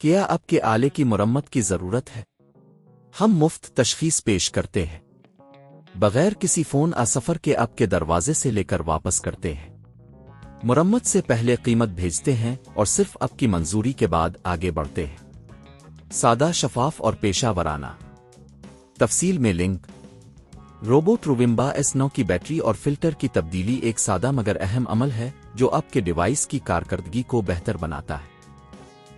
کیا اب کے آلے کی مرمت کی ضرورت ہے؟ ہم مفت تشخیص پیش کرتے ہیں، بغیر کسی فون سفر کے اب کے دروازے سے لے کر واپس کرتے ہیں۔ مرمت سے پہلے قیمت بھیجتے ہیں اور صرف اب کی منظوری کے بعد آگے بڑھتے ہیں۔ سادہ، شفاف اور پیشہ ورانہ۔ تفصیل میں لنک۔ روبوٹ رومبا S9 کی بیٹری اور فلٹر کی تبدیلی ایک سادہ مگر اہم عمل ہے جو آپ کے ڈیوائس کی کارکردگی کو بہتر بناتا ہے۔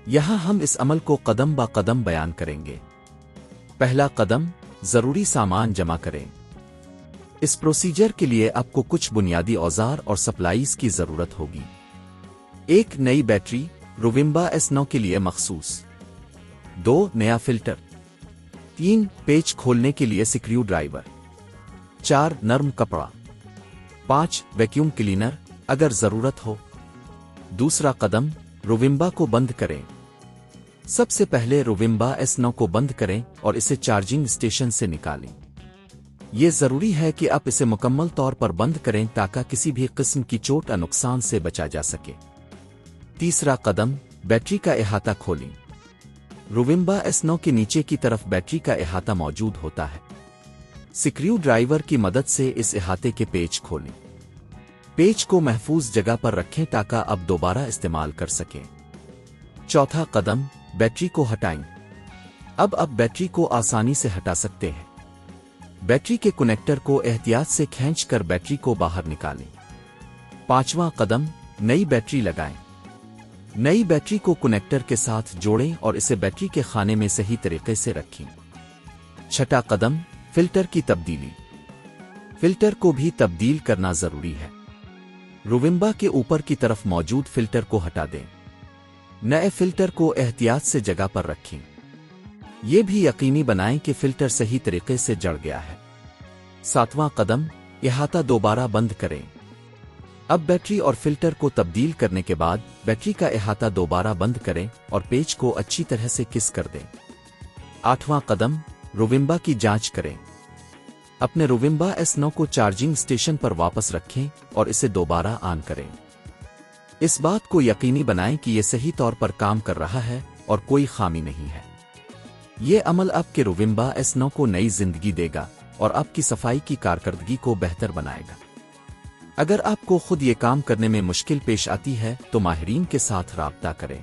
یہاں ہم اس عمل کو قدم با قدم بیان کریں گے۔ پہلا قدم، ضروری سامان جمع کریں۔ اس پروسیجر کے لیے آپ کو کچھ بنیادی اوزار اور سپلائیز کی ضرورت ہوگی۔ ایک نئی بیٹری، رومبا S9 کے لیے مخصوص۔ 2 نیا فلٹر۔ 3 پیچ کھولنے کے لیے سکریو ڈرائیور۔ 4 نرم کپڑا۔ 5 ویکیوم کلینر اگر ضرورت ہو۔ دوسرا قدم، رومبا کو بند کریں۔ سب سے پہلے رومبا S9 کو بند کریں اور اسے چارجنگ اسٹیشن سے نکالیں۔ یہ ضروری ہے کہ آپ اسے مکمل طور پر بند کریں تاکہ کسی بھی قسم کی چوٹ یا نقصان سے بچا جا سکے۔ تیسرا قدم، بیٹری کا احاطہ کھولیں۔ رومبا S9 کے نیچے کی طرف بیٹری کا احاطہ موجود ہوتا ہے۔ سکریو ڈرائیور کی مدد سے اس احاطے کے پیچ کھولیں۔ پیچ کو محفوظ جگہ پر رکھیں تاکہ اب دوبارہ استعمال کر سکیں۔ چوتھا قدم، بیٹری کو ہٹائیں۔ اب بیٹری کو آسانی سے ہٹا سکتے ہیں۔ بیٹری کے کنیکٹر کو احتیاط سے کھینچ کر بیٹری کو باہر نکالیں۔ پانچواں قدم، نئی بیٹری لگائیں۔ نئی بیٹری کو کنیکٹر کے ساتھ جوڑیں اور اسے بیٹری کے خانے میں صحیح طریقے سے رکھیں۔ چھٹا قدم، فلٹر کی تبدیلی۔ فلٹر کو بھی تبدیل کرنا ضروری ہے۔ رومبا کے اوپر کی طرف موجود فلٹر کو ہٹا دیں۔ نئے فلٹر کو احتیاط سے جگہ پر رکھیں۔ یہ بھی یقینی بنائیں کہ فلٹر صحیح طریقے سے جڑ گیا ہے۔ ساتواں قدم، احاطہ دوبارہ بند کریں۔ اب بیٹری اور فلٹر کو تبدیل کرنے کے بعد بیٹری کا احاطہ دوبارہ بند کریں اور پیچ کو اچھی طرح سے کس کر دیں۔ آٹھواں قدم، رومبا کی جانچ کریں۔ اپنے رومبا S9 کو چارجنگ اسٹیشن پر واپس رکھیں اور اسے دوبارہ آن کریں۔ اس بات کو یقینی بنائیں کہ یہ صحیح طور پر کام کر رہا ہے اور کوئی خامی نہیں ہے۔ یہ عمل آپ کے رومبا S9 کو نئی زندگی دے گا اور آپ کی صفائی کی کارکردگی کو بہتر بنائے گا۔ اگر آپ کو خود یہ کام کرنے میں مشکل پیش آتی ہے تو ماہرین کے ساتھ رابطہ کریں۔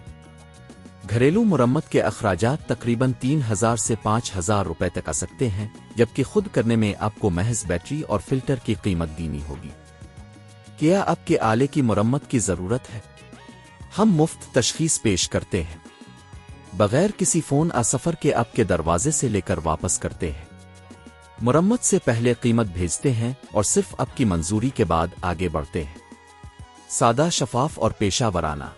گھریلو مرمت کے اخراجات تقریباً 3000 سے 5000 روپے تک آ سکتے ہیں، جبکہ خود کرنے میں آپ کو محض بیٹری اور فلٹر کی قیمت دینی ہوگی۔ کیا آپ کے آلے کی مرمت کی ضرورت ہے؟ ہم مفت تشخیص پیش کرتے ہیں، بغیر کسی فون سفر کے آپ کے دروازے سے لے کر واپس کرتے ہیں۔ مرمت سے پہلے قیمت بھیجتے ہیں اور صرف آپ کی منظوری کے بعد آگے بڑھتے ہیں۔ سادہ، شفاف اور پیشہ ورانہ۔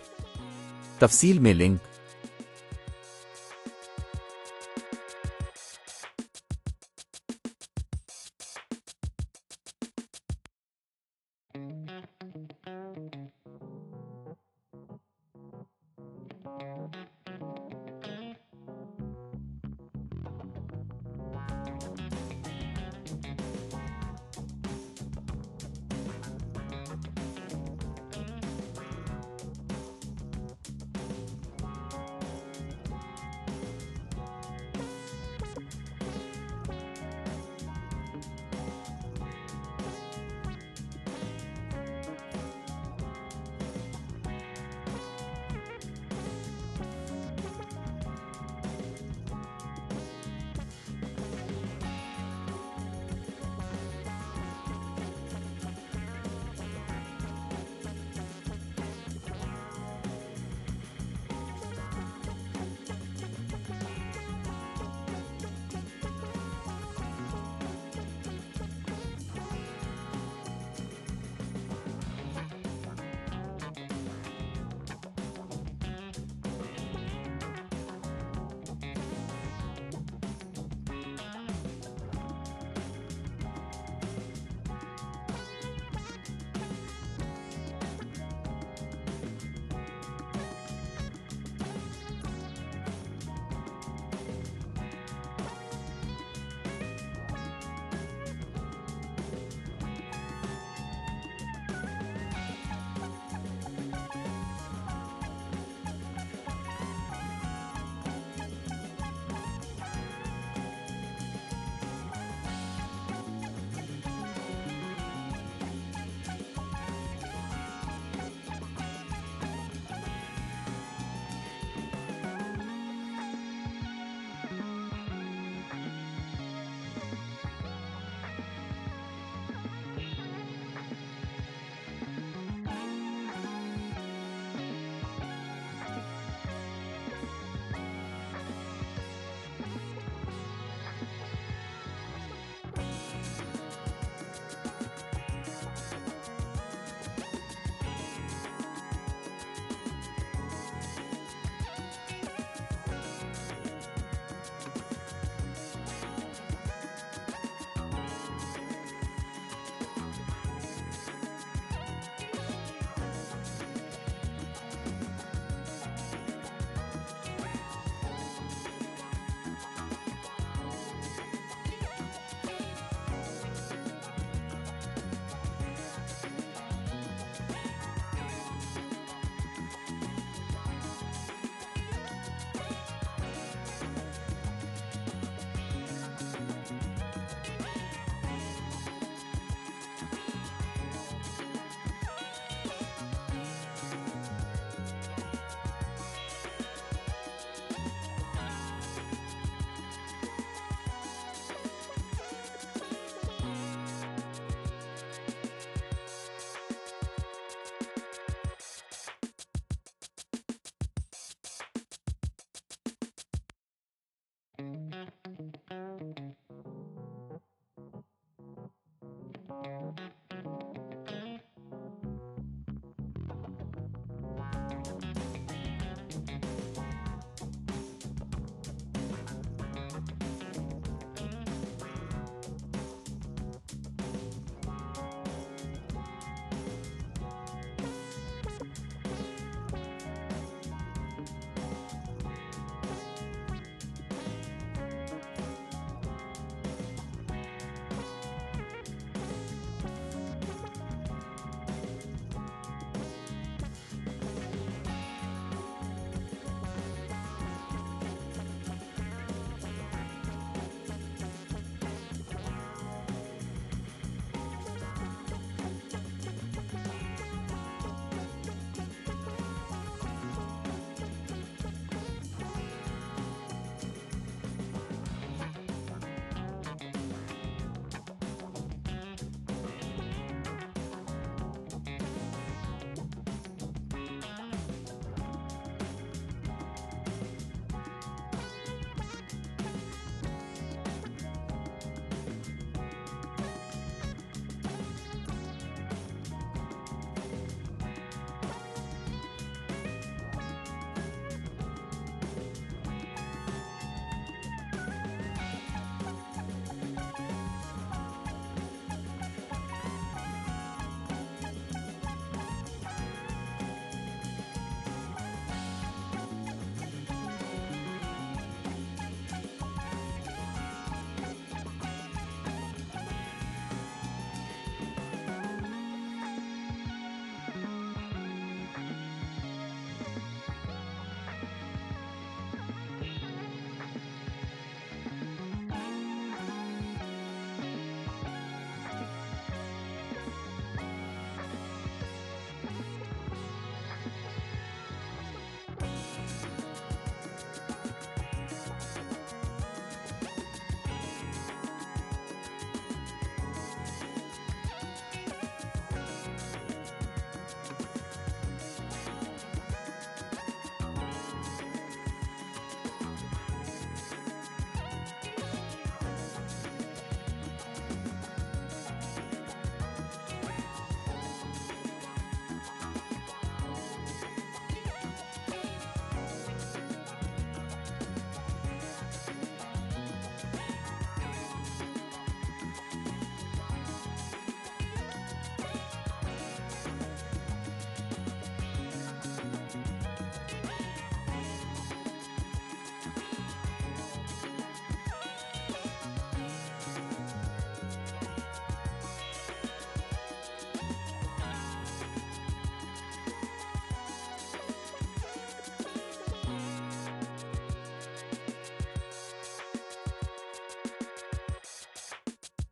تفصیل میں لنک۔